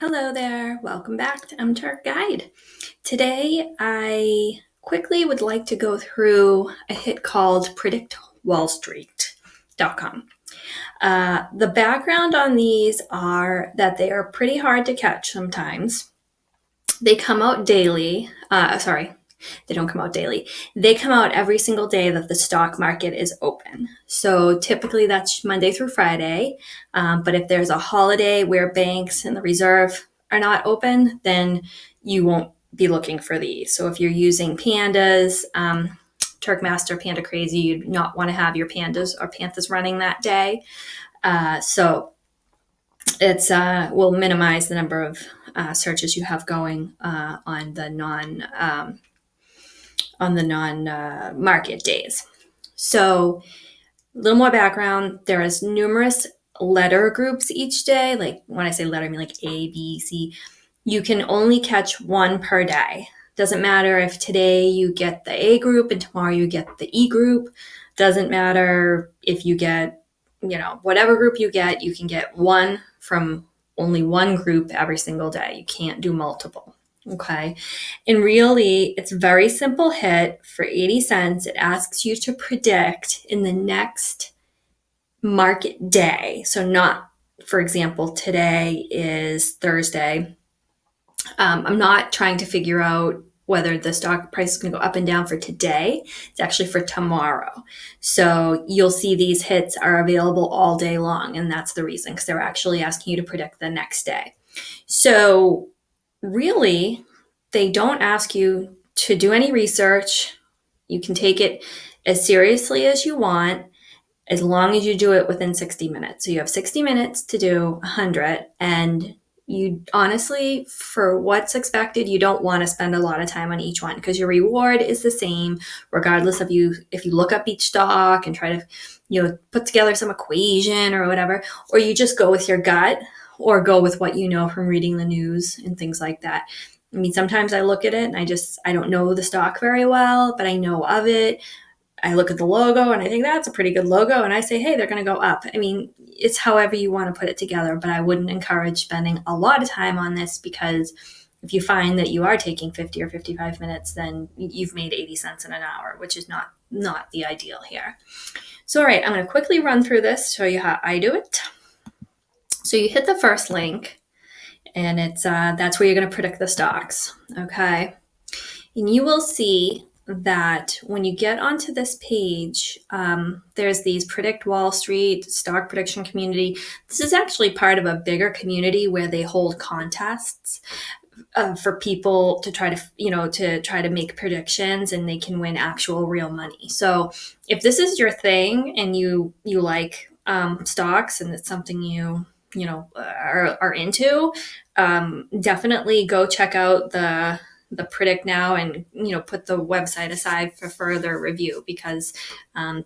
Hello there, welcome back to MTurk Guide. Today I quickly would like to go through a hit called predictwallstreet.com. The background on these are that they are pretty hard to catch sometimes. They come out daily. They don't come out daily. They come out every single day that the stock market is open. So typically that's Monday through Friday. But if there's a holiday where banks and the reserve are not open, then you won't be looking for these. So if you're using pandas, Turkmaster, Panda Crazy, you'd not want to have your pandas or panthers running that day. So it's will minimize the number of searches you have going on the non market days. So a little more background. There is numerous letter groups each day. Like when I say letter, I mean like A, B, C. You can only catch one per day. Doesn't matter if today you get the A group and tomorrow you get the E group. Doesn't matter if you get, whatever group you can get one from only one group every single day. You can't do multiple. Okay. And really, it's a very simple hit for 80 cents. It asks you to predict in the next market day. So, not, for example, today is Thursday. I'm not trying to figure out whether the stock price is going to go up and down for today. It's actually for tomorrow. So you'll see these hits are available all day long. And that's the reason, because they're actually asking you to predict the next day. So really, they don't ask you to do any research. You can take it as seriously as you want, as long as you do it within 60 minutes. So you have 60 minutes to do 100, and you honestly, for what's expected, you don't want to spend a lot of time on each one, because your reward is the same regardless of if you look up each stock and try to put together some equation or whatever, or you just go with your gut or go with what you know from reading the news and things like that. I mean, sometimes I look at it and I don't know the stock very well, but I know of it. I look at the logo and I think that's a pretty good logo, and I say, hey, they're going to go up. I mean, it's however you want to put it together, but I wouldn't encourage spending a lot of time on this, because if you find that you are taking 50 or 55 minutes, then you've made 80 cents in an hour, which is not the ideal here. So, all right, I'm going to quickly run through this, show you how I do it. So you hit the first link, and it's that's where you're going to predict the stocks, okay? And you will see that when you get onto this page, there's these Predict Wall Street stock prediction community. This is actually part of a bigger community where they hold contests for people to try to make predictions, and they can win actual real money. So if this is your thing and you like stocks, and it's something you are into, definitely go check out the Predict now, and put the website aside for further review, because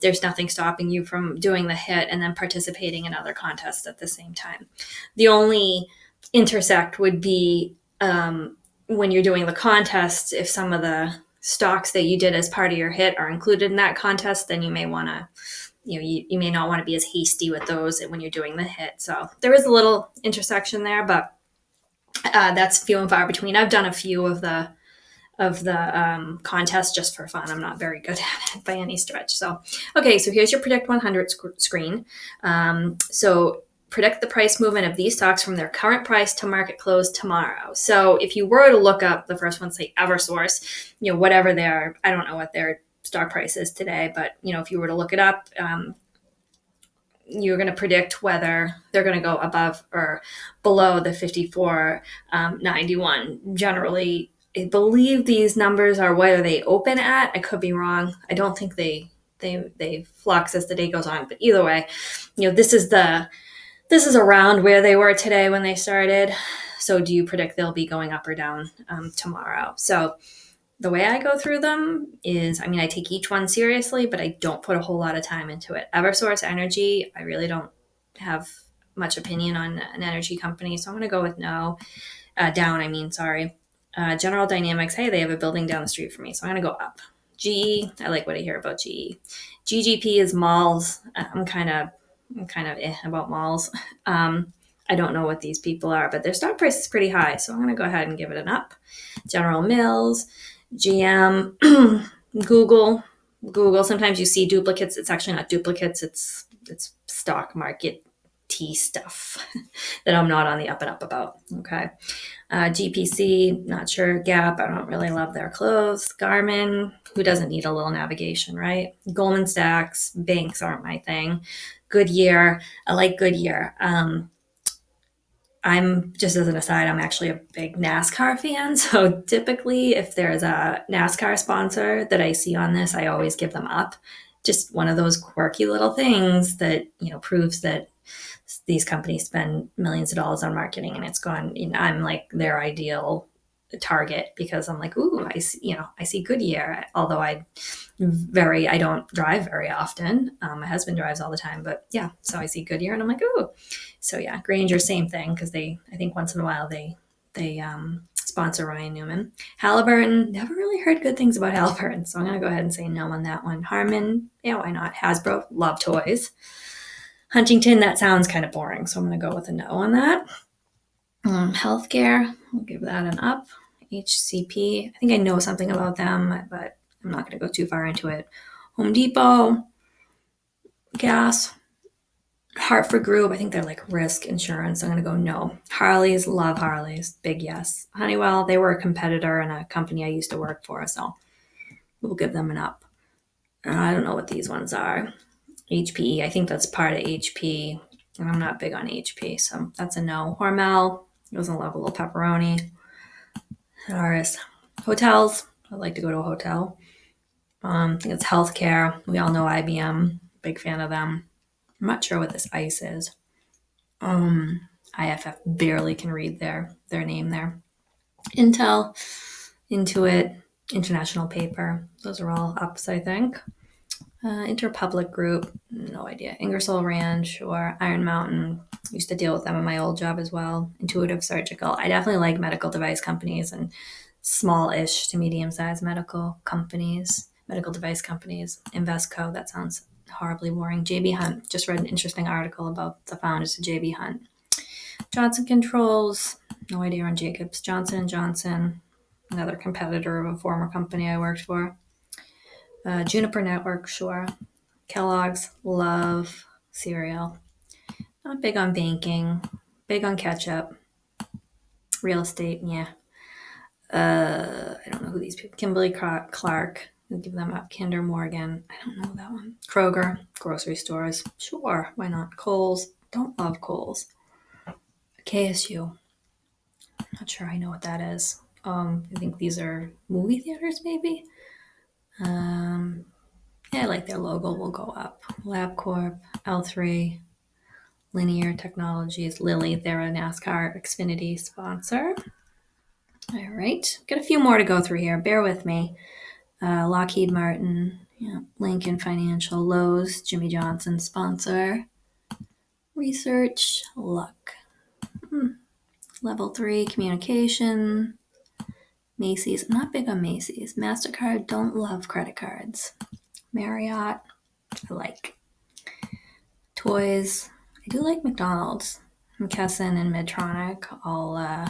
there's nothing stopping you from doing the hit and then participating in other contests at the same time. The only intersect would be when you're doing the contest. If some of the stocks that you did as part of your hit are included in that contest, then you may want to you may not want to be as hasty with those when you're doing the hit. So there is a little intersection there, but that's few and far between. I've done a few of the contests just for fun. I'm not very good at it by any stretch. So, okay, so here's your Predict 100 screen. So predict the price movement of these stocks from their current price to market close tomorrow. So if you were to look up the first one, say EverSource, whatever I don't know what their stock price is today, but if you were to look it up, you're going to predict whether they're going to go above or below the 54.91. Generally, I believe these numbers are where they open at. I could be wrong. I don't think they flux as the day goes on. But either way, this is around where they were today when they started. So do you predict they'll be going up or down tomorrow? So the way I go through them is, I take each one seriously, but I don't put a whole lot of time into it. EverSource Energy, I really don't have much opinion on an energy company, so I'm going to go with no. Down, sorry. General Dynamics, hey, they have a building down the street from me, so I'm going to go up. GE, I like what I hear about GE. GGP is malls. I'm kind of about malls. I don't know what these people are, but their stock price is pretty high. So I'm going to go ahead and give it an up. General Mills, GM, Google. Google, sometimes you see duplicates. It's actually not duplicates. It's stock market tea stuff that I'm not on the up and up about. Okay. GPC, not sure. Gap, I don't really love their clothes. Garmin, who doesn't need a little navigation, right? Goldman Sachs, banks aren't my thing. Goodyear, I like Goodyear. I'm just as an aside, I'm actually a big NASCAR fan. So typically, if there's a NASCAR sponsor that I see on this, I always give them up. Just one of those quirky little things that, proves that these companies spend millions of dollars on marketing and it's gone. I'm like their ideal target because I'm like, ooh, I see Goodyear. Although I don't drive very often. My husband drives all the time, but yeah, so I see Goodyear and I'm like, ooh. So yeah, Grainger, same thing because I think once in a while they sponsor Ryan Newman. Halliburton, never really heard good things about Halliburton, so I'm gonna go ahead and say no on that one. Harman, yeah, why not? Hasbro, love toys. Huntington, that sounds kind of boring, so I'm gonna go with a no on that. Healthcare, we'll give that an up. HCP, I think I know something about them, but I'm not going to go too far into it. Home Depot, gas, Hartford Group, I think they're like risk insurance. I'm going to go no. Harley's, love Harley's, big yes. Honeywell, they were a competitor in a company I used to work for, so we'll give them an up. I don't know what these ones are. HP, I think that's part of HP, and I'm not big on HP, so that's a no. Hormel, it was a love a little pepperoni. Ours. Hotels, I'd like to go to a hotel. I think it's healthcare. We all know IBM. Big fan of them. I'm not sure what this ICE is. IFF barely can read their name there. Intel, Intuit, International Paper. Those are all ups, I think. Interpublic Group, no idea. Ingersoll Rand, sure. Iron Mountain, used to deal with them in my old job as well. Intuitive Surgical. I definitely like medical device companies and small-ish to medium-sized medical device companies. Investco, that sounds horribly boring. JB Hunt, just read an interesting article about the founders of JB Hunt. Johnson Controls, no idea on Jacobs. Johnson & Johnson, another competitor of a former company I worked for. Juniper Network, sure. Kellogg's, love cereal. Not big on banking. Big on ketchup. Real estate, yeah. I don't know who these people. Kimberly Clark. I'll give them up. Kinder Morgan. I don't know that one. Kroger. Grocery stores. Sure. Why not? Kohl's. Don't love Kohl's. KSU. Not sure I know what that is. I think these are movie theaters, maybe. Yeah, I like their logo. We'll go up. LabCorp. L3. Linear Technologies. Lilly. They're a NASCAR Xfinity sponsor. All right. Got a few more to go through here. Bear with me. Lockheed Martin, Lincoln Financial, Lowe's, Jimmy Johnson sponsor. Research, Luck. Level 3, communication. Macy's, I'm not big on Macy's. MasterCard, don't love credit cards. Marriott, I like. Toys, I do like McDonald's. McKesson and Medtronic, all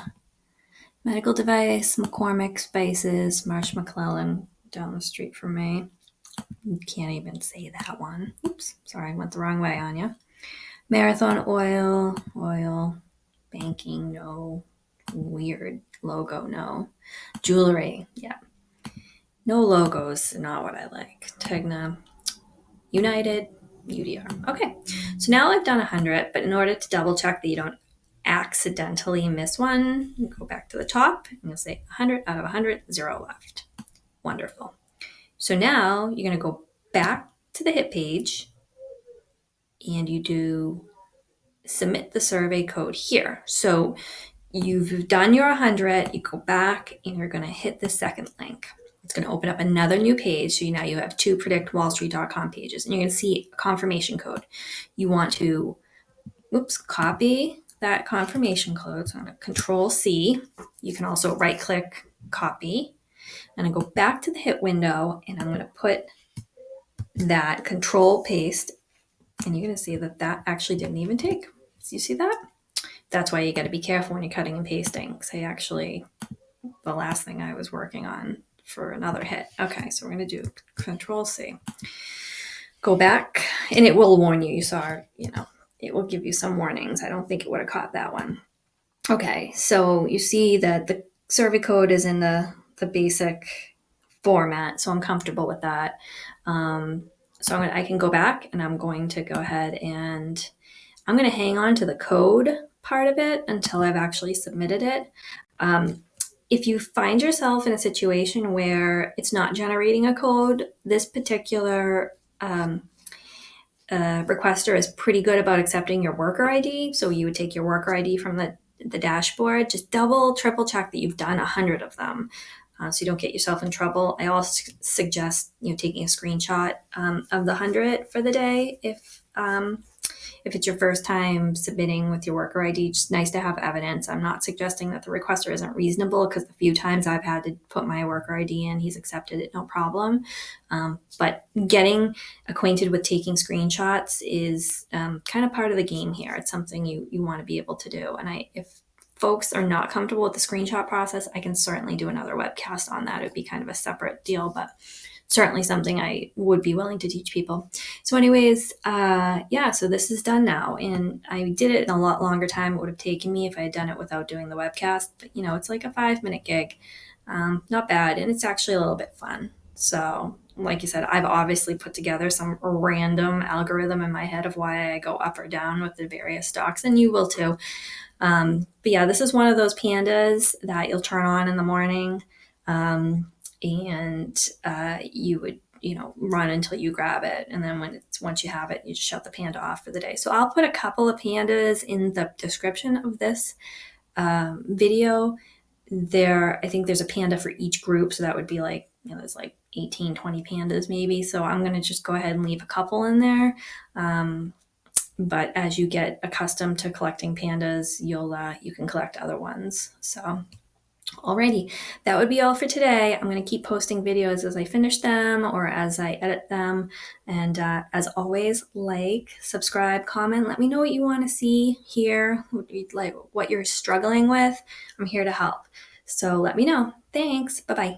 medical device. McCormick Spices, Marsh McClellan, down the street from me. You can't even say that one. Oops, sorry, I went the wrong way on you. Marathon Oil, banking, no. Weird logo, no. Jewelry, yeah. No logos, not what I like. Tegna, United, UDR. Okay, so now I've done 100, but in order to double check that you don't accidentally miss one, you go back to the top and you'll say 100 out of 100, 0 left. Wonderful. So now you're going to go back to the hit page and you do submit the survey code here. So you've done your 100, you go back and you're going to hit the second link. It's going to open up another new page. So now you have 2 predictwallstreet.com pages and you're going to see a confirmation code. You want to, copy that confirmation code. So I'm going to Control C. You can also right click, copy. And I go back to the hit window and I'm going to put that Control paste, and you're going to see that actually didn't even take. So you see that? that's why you got to be careful when you're cutting and pasting. The last thing I was working on for another hit. Okay, so we're going to do Control C. Go back, and it will warn you. You saw, it will give you some warnings. I don't think it would have caught that one. Okay, so you see that the survey code is in the basic format, so I'm comfortable with that. So I can go back, and I'm going to go ahead and I'm going to hang on to the code part of it until I've actually submitted it. If you find yourself in a situation where it's not generating a code, this particular requester is pretty good about accepting your worker ID. So you would take your worker ID from the dashboard, just double, triple check that you've done 100 of them. So you don't get yourself in trouble. I also suggest taking a screenshot of the 100 for the day if it's your first time submitting with your worker ID. Just nice to have evidence. I'm not suggesting that the requester isn't reasonable, because the few times I've had to put my worker ID in, he's accepted it, no problem. But getting acquainted with taking screenshots is kind of part of the game here. It's something you want to be able to do. And if folks are not comfortable with the screenshot process, I can certainly do another webcast on that. It would be kind of a separate deal, but certainly something I would be willing to teach people. So anyways, so this is done now, and I did it in a lot longer time it would have taken me if I had done it without doing the webcast. But it's like a 5-minute gig. Not bad, and it's actually a little bit fun. So like you said, I've obviously put together some random algorithm in my head of why I go up or down with the various stocks, and you will too. But yeah, this is one of those pandas that you'll turn on in the morning, and you would run until you grab it, and then once you have it, you just shut the panda off for the day. So I'll put a couple of pandas in the description of this video. I think there's a panda for each group, so that would be like there's like 18-20 pandas maybe. So I'm going to just go ahead and leave a couple in there. But as you get accustomed to collecting pandas, you can collect other ones. So alrighty, that would be all for today. I'm going to keep posting videos as I finish them or as I edit them. And as always, subscribe, comment. Let me know what you want to see here, what you're struggling with. I'm here to help. So let me know. Thanks. Bye-bye.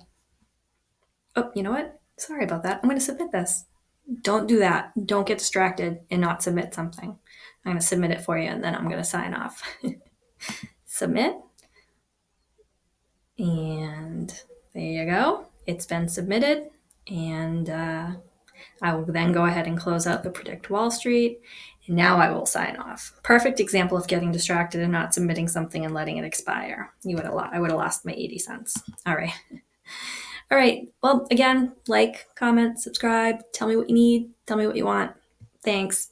Oh, you know what? Sorry about that. I'm going to submit this. Don't do that. Don't get distracted and not submit something. I'm going to submit it for you, and then I'm going to sign off. Submit. And there you go. It's been submitted. And I will then go ahead and close out the Predict Wall Street. And now I will sign off. Perfect example of getting distracted and not submitting something and letting it expire. I would have lost my 80 cents. All right. All right. Well, again, comment, subscribe, tell me what you need, tell me what you want. Thanks.